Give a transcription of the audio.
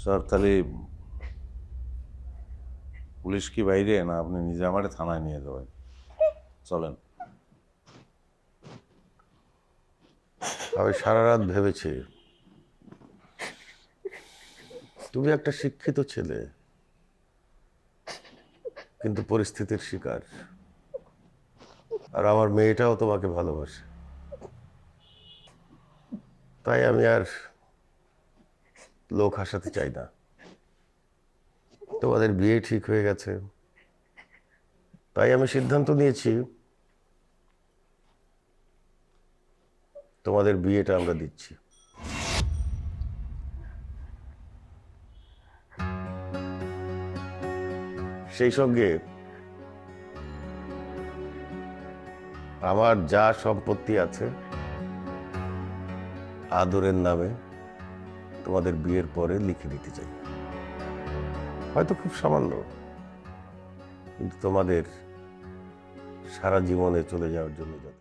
Sir তাহলে police কি বাইরে, না আপনি নিজে আমারে থানায় নিয়ে যাবেন? চলেন। আমি সারা রাত ভেবেছি, তুমি একটা শিক্ষিত ছেলে, কিন্তু পরিস্থিতির শিকার। আর আমার মেয়েটাও তোমাকে ভালোবাসে। তাই আমি আর লোক হাসাতে চাই না। তোমাদের বিয়ে ঠিক হয়ে গেছে, তাই আমি সিদ্ধান্ত নিয়েছি তোমাদের বিয়েটা আমরা দিচ্ছি। সেই সঙ্গে আমার যা সম্পত্তি আছে আদরের নামে তোমাদের বিয়ের পরে লিখে দিতে চাই। হয়তো খুব সামান্য, কিন্তু তোমাদের সারা জীবনে চলে যাওয়ার জন্য যথেষ্ট।